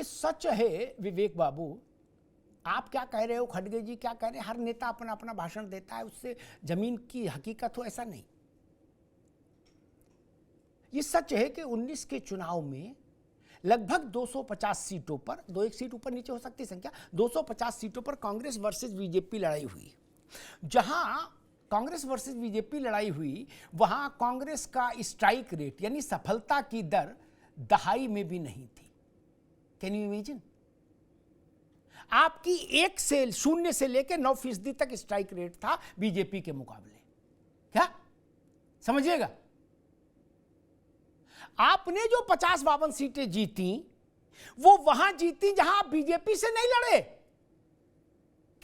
ये सच है विवेक बाबू, आप क्या कह रहे हो, खड़गे जी क्या कह रहे हैं, हर नेता अपना अपना भाषण देता है, उससे जमीन की हकीकत हो ऐसा नहीं। ये सच है कि 19 के चुनाव में लगभग 250 सीटों पर, दो एक सीट ऊपर नीचे हो सकती संख्या, 250 सीटों पर कांग्रेस वर्सेस बीजेपी लड़ाई हुई। जहां कांग्रेस वर्सेस बीजेपी लड़ाई हुई वहां कांग्रेस का स्ट्राइक रेट यानी सफलता की दर दहाई में भी नहीं थी। Can you imagine? आपकी 0 से लेकर 9% तक स्ट्राइक रेट था बीजेपी के मुकाबले। क्या समझिएगा? आपने जो 50-52 सीटें जीती वो वहां जीती जहां आप बीजेपी से नहीं लड़े,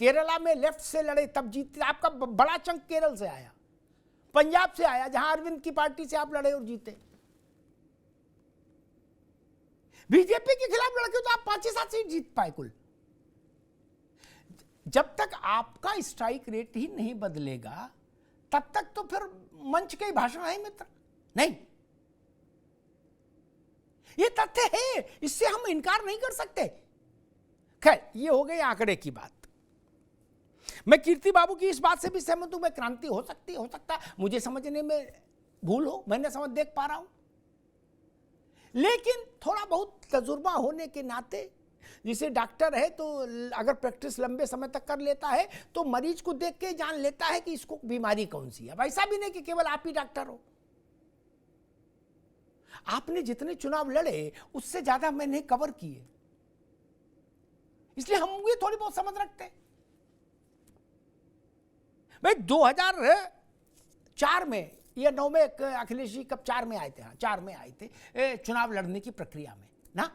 केरला में लेफ्ट से लड़े तब जीते। आपका बड़ा चंक केरल से आया, पंजाब से आया जहां अरविंद की पार्टी से आप लड़े और जीते। बीजेपी के खिलाफ लड़के तो आप 5-7 सीट जीत पाए कुल। जब तक आपका स्ट्राइक रेट ही नहीं बदलेगा तब तक तो फिर मंच के भाषण है मित्र, नहीं। ये तथ्य है, इससे हम इनकार नहीं कर सकते। खैर, ये हो गई आंकड़े की बात। मैं कीर्ति बाबू की इस बात से भी सहमत हूं, मैं क्रांति हो सकता है, मुझे समझने में भूल हो, मैंने समझ देख पा रहा हूं, लेकिन थोड़ा बहुत तजुर्बा होने के नाते, जिसे डॉक्टर है तो अगर प्रैक्टिस लंबे समय तक कर लेता है तो मरीज को देख के जान लेता है कि इसको बीमारी कौन सी है। अब ऐसा भी नहीं कि केवल आप ही डॉक्टर हो। आपने जितने चुनाव लड़े उससे ज्यादा मैंने कवर किए, इसलिए हम भी थोड़ी बहुत समझ रखते हैं। भाई 2004 में या 9 में अखिलेश जी कब 4 में आए थे, हाँ 4 में आए थे चुनाव लड़ने की प्रक्रिया में ना।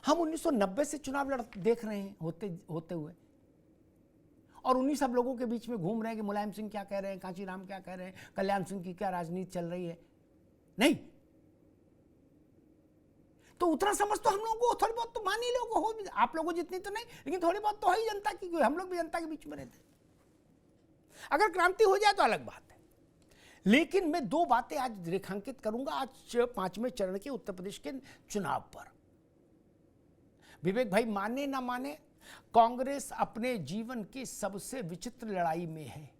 हम 1990 से चुनाव देख रहे हैं होते हुए, और उन्हीं सब लोगों के बीच में घूम रहे हैं कि मुलायम सिंह क्या कह रहे हैं, कांचीराम क्या कह रहे हैं, कल्याण सिंह की क्या राजनीति चल रही है। नहीं तो उतना समझ तो हम लोगों को थोड़ी बहुत तो मान ही लोगों हो, आप लोगों जितनी तो नहीं, लेकिन थोड़ी बहुत तो है ही जनता की, हम लोग भी जनता के बीच में रहते। अगर क्रांति हो जाए तो अलग बात है। लेकिन मैं 2 बातें आज रेखांकित करूंगा आज 5वें चरण के उत्तर प्रदेश के चुनाव पर। विवेक भाई माने ना माने, कांग्रेस अपने जीवन की सबसे विचित्र लड़ाई में है।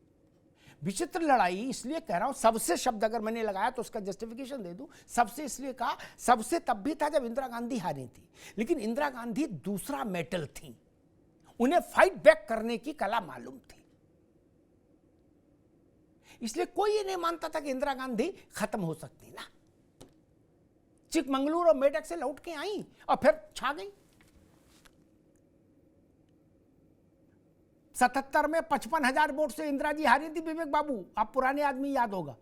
विचित्र लड़ाई इसलिए कह रहा हूं, सबसे शब्द अगर मैंने लगाया तो उसका जस्टिफिकेशन दे दूं। सबसे इसलिए कहा, सबसे तब भी था जब इंदिरा गांधी हारी थी, लेकिन इंदिरा गांधी दूसरा मेटल थी, उन्हें फाइट बैक करने की कला मालूम थी। इसलिए कोई ये नहीं मानता था कि इंदिरा गांधी खत्म हो सकती ना। चिकमंगलुरु और मेडक से लौट के आई और फिर छा गई। 77 में 55,000 वोट से इंदिरा जी हारी थी विवेक बाबू, आप पुराने आदमी याद होगा,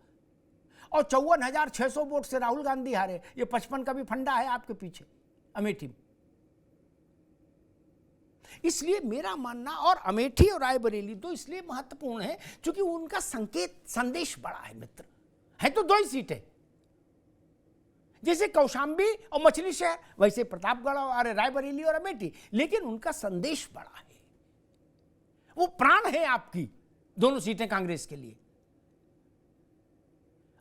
और 54,600 वोट से राहुल गांधी हारे। ये 55 का भी फंडा है आपके पीछे अमेठी में। इसलिए मेरा मानना, और अमेठी और रायबरेली तो इसलिए महत्वपूर्ण है क्योंकि उनका संदेश बड़ा है मित्र। है तो 2 ही सीटें, जैसे कौशांबी और मछली शहर, वैसे प्रतापगढ़ और रायबरेली और अमेठी, लेकिन उनका संदेश बड़ा है। वो प्राण है आपकी दोनों सीटें कांग्रेस के लिए।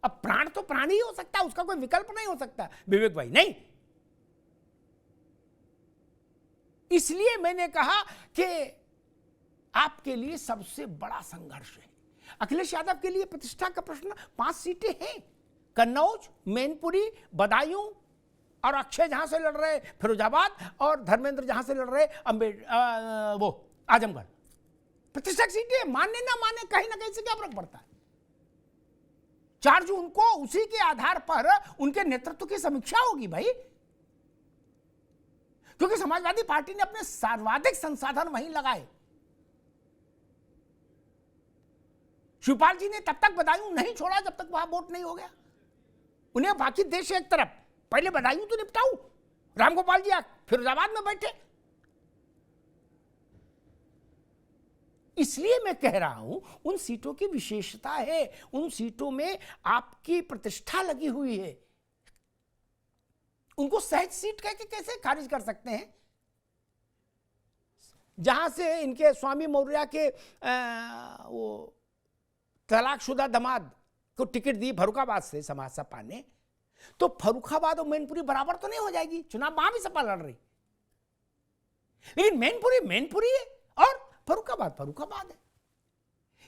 अब प्राण तो प्राण ही हो सकता है, उसका कोई विकल्प नहीं हो सकता विवेक भाई, नहीं। इसलिए मैंने कहा कि आपके लिए सबसे बड़ा संघर्ष है। अखिलेश यादव के लिए प्रतिष्ठा का प्रश्न, 5 सीटें हैं, कन्नौज, मैनपुरी, बदायूं, और अक्षय जहां से लड़ रहे फिरोजाबाद, और धर्मेंद्र जहां से लड़ रहे वो आजमगढ़। प्रतिष्ठा सीटें, माने ना माने कहीं ना कहीं से क्या फर्क पड़ता है। 4 जून को उसी के आधार पर उनके नेतृत्व की समीक्षा होगी भाई, क्योंकि समाजवादी पार्टी ने अपने सर्वाधिक संसाधन वहीं लगाए। शिवपाल जी ने तब तक बदायूं नहीं छोड़ा जब तक वहां वोट नहीं हो गया। उन्हें बाकी देश एक तरफ, पहले बदायूं तो निपटाऊ। रामगोपाल जी फिरोजाबाद में बैठे। इसलिए मैं कह रहा हूं, उन सीटों की विशेषता है, उन सीटों में आपकी प्रतिष्ठा लगी हुई है। उनको सहज सीट कह के कैसे खारिज कर सकते हैं? जहां से इनके स्वामी मौर्य के वो तलाकशुदा दामाद को टिकट दी फर्रुखाबाद से समाज सपा ने, तो फर्रुखाबाद और मैनपुरी बराबर तो नहीं हो जाएगी, चुनाव वहां भी सपा लड़ रही, लेकिन मैनपुरी है और फर्रुखाबाद है।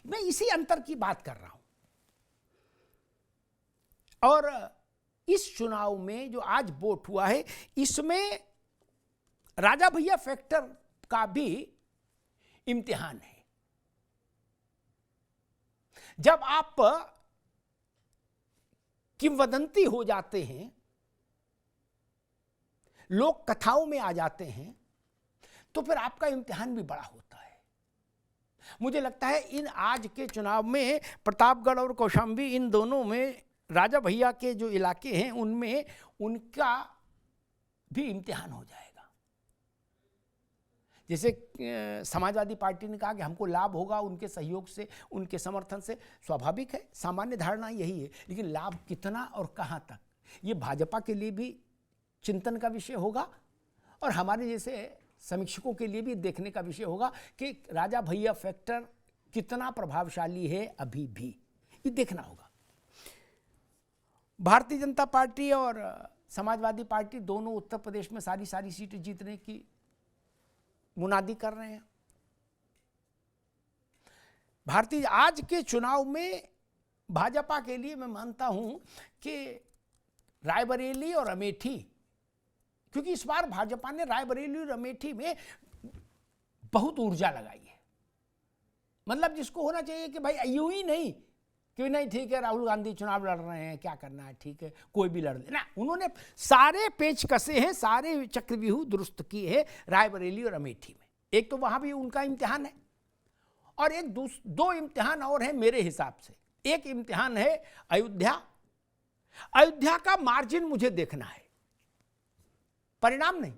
मैं इसी अंतर की बात कर रहा हूं। और इस चुनाव में जो आज वोट हुआ है, इसमें राजा भैया फैक्टर का भी इम्तिहान है। जब आप किंवदंती हो जाते हैं, लोक कथाओं में आ जाते हैं, तो फिर आपका इम्तिहान भी बड़ा होता है। मुझे लगता है इन आज के चुनाव में प्रतापगढ़ और कौशाम्बी, इन दोनों में राजा भैया के जो इलाके हैं उनमें उनका भी इम्तिहान हो जाएगा। जैसे समाजवादी पार्टी ने कहा कि हमको लाभ होगा उनके सहयोग से, उनके समर्थन से, स्वाभाविक है, सामान्य धारणा यही है, लेकिन लाभ कितना और कहां तक, ये भाजपा के लिए भी चिंतन का विषय होगा और हमारे जैसे समीक्षकों के लिए भी देखने का विषय होगा कि राजा भैया फैक्टर कितना प्रभावशाली है। अभी भी ये देखना होगा। भारतीय जनता पार्टी और समाजवादी पार्टी दोनों उत्तर प्रदेश में सारी सीटें जीतने की मुनादी कर रहे हैं। भारतीय आज के चुनाव में भाजपा के लिए मैं मानता हूं कि रायबरेली और अमेठी, क्योंकि इस बार भाजपा ने रायबरेली और अमेठी में बहुत ऊर्जा लगाई है। मतलब जिसको होना चाहिए कि भाई यूं ही नहीं कि नहीं ठीक है राहुल गांधी चुनाव लड़ रहे हैं, क्या करना है, ठीक है कोई भी लड़ ले ना, उन्होंने सारे पेच कसे हैं, सारे चक्रव्यूह दुरुस्त किए हैं रायबरेली और अमेठी में। एक तो वहां भी उनका इम्तिहान है और एक दो इम्तिहान और है मेरे हिसाब से। एक इम्तिहान है अयोध्या का मार्जिन मुझे देखना है, परिणाम नहीं।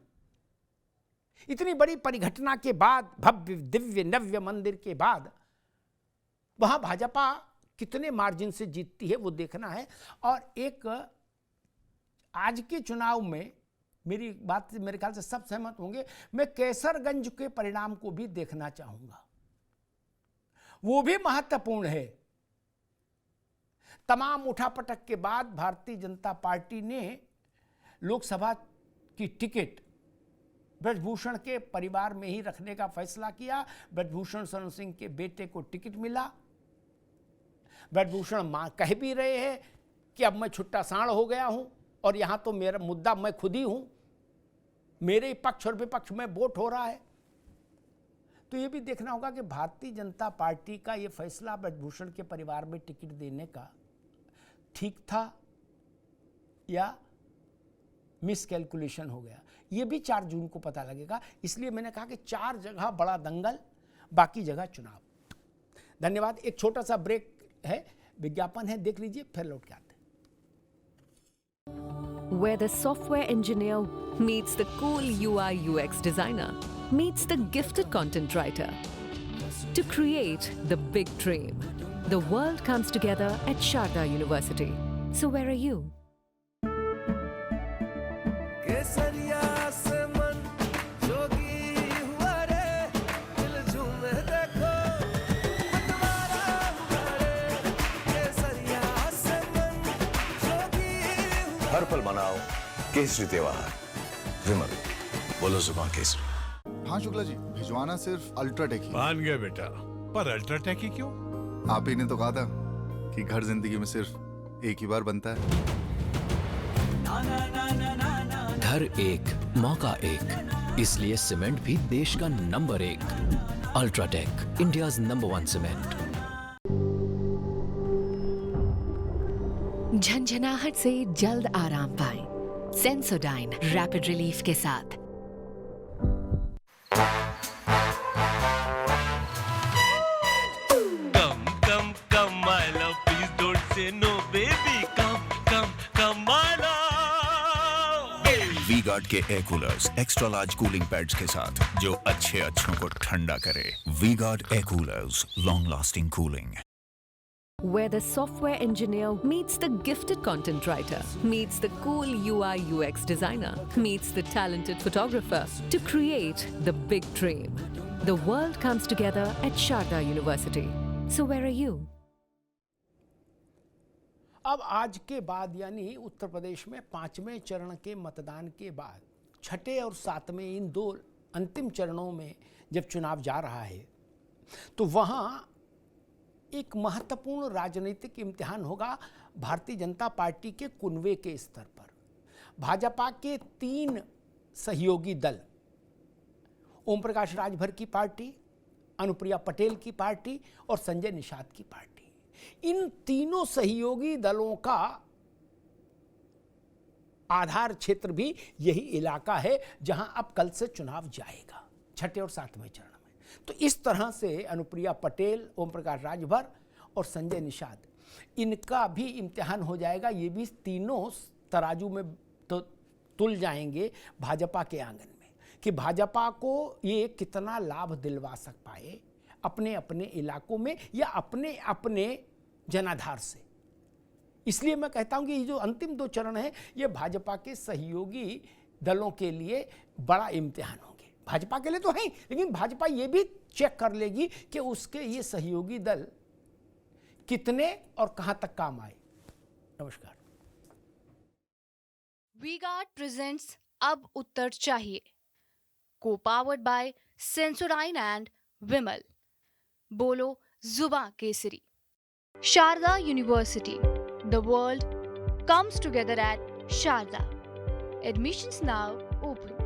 इतनी बड़ी परिघटना के बाद, भव्य दिव्य नव्य मंदिर के बाद वहां भाजपा कितने मार्जिन से जीतती है वो देखना है। और एक आज के चुनाव में मेरी बात से मेरे ख्याल से सब सहमत होंगे, मैं कैसरगंज के परिणाम को भी देखना चाहूंगा, वो भी महत्वपूर्ण है। तमाम उठापटक के बाद भारतीय जनता पार्टी ने लोकसभा की टिकट ब्रजभूषण के परिवार में ही रखने का फैसला किया। ब्रजभूषण शरण सिंह के बेटे को टिकट मिला। ब्रजभूषण मां कह भी रहे हैं कि अब मैं छुट्टा साण हो गया हूं और यहां तो मेरा मुद्दा मैं खुद ही हूं, मेरे पक्ष और विपक्ष में वोट हो रहा है। तो यह भी देखना होगा कि भारतीय जनता पार्टी का यह फैसला ब्रजभूषण के परिवार में टिकट देने का ठीक था या मिसकैलकुलेशन हो गया। यह भी 4 जून को पता लगेगा। इसलिए मैंने कहा कि 4 जगह बड़ा दंगल, बाकी जगह चुनाव। धन्यवाद। एक छोटा सा ब्रेक है, विज्ञापन है, देख लीजिए, फिर लौट के आते हैं। Where the software engineer meets the cool UI UX designer meets the gifted content writer to create the big dream. The world comes together at Sharda University. So where are you? हर पल मनाओ केसरी त्योहार। विमल, बोलो जुबान केसरी। हाँ शुक्ला जी, भिजवाना सिर्फ UltraTech ही। मान गया बेटा, पर अल्ट्राटेक ही क्यों? आप ही ने तो कहा था कि घर जिंदगी में सिर्फ एक ही बार बनता है। घर एक, मौका एक, इसलिए सीमेंट भी देश का number 1। UltraTech, India's number 1 cement. झंझनाहट से जल्द आराम पाएं सेंसोडाइन रैपिड रिलीफ के साथ। Come, my love, please don't say no, baby. Come, my love. V-Guard के air coolers extra large cooling pads के साथ जो अच्छों को ठंडा करे। V-Guard air coolers, long lasting cooling. Where the software engineer meets the gifted content writer, meets the cool UI UX designer, meets the talented photographer to create the big dream. The world comes together at Sharda University. So where are you? अब आज के बाद यानी उत्तर प्रदेश में 5वें चरण के मतदान के बाद 6ठे और 7वें इन 2 अंतिम चरणों में जब चुनाव जा रहा है तो वहाँ एक महत्वपूर्ण राजनीतिक इम्तिहान होगा भारतीय जनता पार्टी के कुनबे के स्तर पर। भाजपा के 3 सहयोगी दल, ओम प्रकाश राजभर की पार्टी, अनुप्रिया पटेल की पार्टी और संजय निषाद की पार्टी, इन तीनों सहयोगी दलों का आधार क्षेत्र भी यही इलाका है जहां अब कल से चुनाव जाएगा 6ठे और 7वें चरण में। तो इस तरह से अनुप्रिया पटेल, ओम प्रकाश राजभर और संजय निषाद, इनका भी इम्तिहान हो जाएगा। ये भी तीनों तराजू में तो तुल जाएंगे भाजपा के आंगन में कि भाजपा को ये कितना लाभ दिलवा सक पाए अपने अपने इलाकों में या अपने अपने जनाधार से। इसलिए मैं कहता हूं कि ये जो अंतिम 2 चरण हैं ये भाजपा के सहयोगी दलों के लिए बड़ा इम्तिहान होंगे। भाजपा के लिए तो है, लेकिन भाजपा ये भी चेक कर लेगी कि उसके ये सहयोगी दल कितने और कहां तक काम आए। नमस्कार। वी-गार्ड प्रेजेंट्स अब उत्तर चाहिए, को powered by Sensodyne and Vimal. बोलो जुबां केसरी। Sharda university, the world comes together at Sharda. Admissions now open.